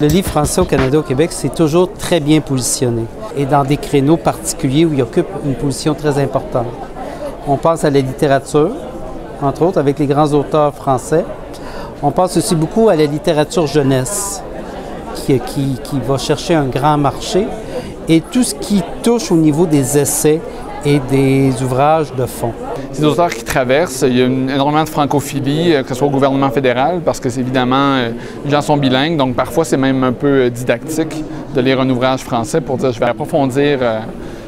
Le livre français au Canada, au Québec, c'est toujours très bien positionné et dans des créneaux particuliers où il occupe une position très importante. On pense à la littérature, entre autres, avec les grands auteurs français. On pense aussi beaucoup à la littérature jeunesse, qui va chercher un grand marché, et tout ce qui touche au niveau des essais et des ouvrages de fond. C'est des auteurs qui traversent. Il y a énormément de francophilie, que ce soit au gouvernement fédéral, parce que c'est évidemment, les gens sont bilingues, donc parfois c'est même un peu didactique de lire un ouvrage français pour dire je vais approfondir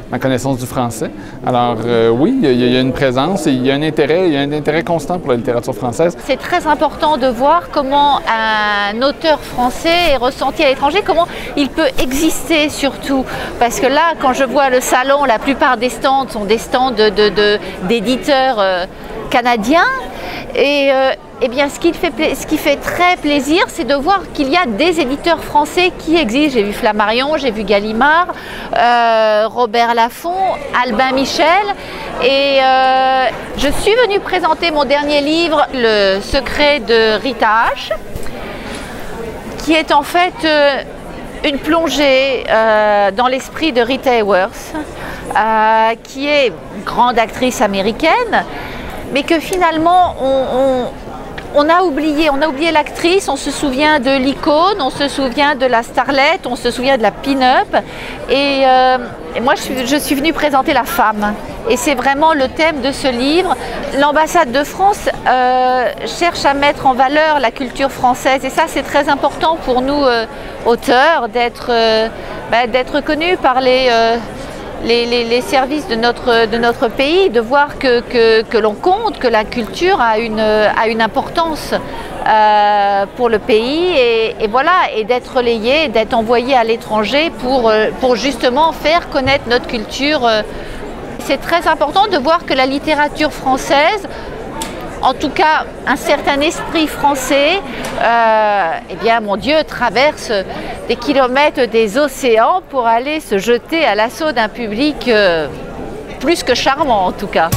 ma connaissance du français. Alors oui, il y a une présence et il y a un intérêt constant pour la littérature française. C'est très important de voir comment un auteur français est ressenti à l'étranger, comment il peut exister surtout. Parce que là, quand je vois le salon, la plupart des stands sont des stands d'éditeurs canadiens. Et eh bien, ce qui fait très plaisir, c'est de voir qu'il y a des éditeurs français qui existent. J'ai vu Flammarion, j'ai vu Gallimard, Robert Laffont, Albin Michel. Et je suis venue présenter mon dernier livre, Le secret de Rita H, qui est en fait une plongée dans l'esprit de Rita Hayworth, qui est une grande actrice américaine, mais que finalement on a oublié l'actrice, on se souvient de l'icône, on se souvient de la starlette, on se souvient de la pin-up. Et moi, je suis venue présenter la femme. Et c'est vraiment le thème de ce livre. L'ambassade de France cherche à mettre en valeur la culture française. Et ça, c'est très important pour nous, auteurs, d'être connus par les services de notre pays, de voir que l'on compte, que la culture a une importance pour le pays et voilà, et d'être relayé, d'être envoyé à l'étranger pour justement faire connaître notre culture. C'est très important de voir que la littérature française, en tout cas un certain esprit français, eh bien mon Dieu, traverse des kilomètres des océans pour aller se jeter à l'assaut d'un public plus que charmant en tout cas.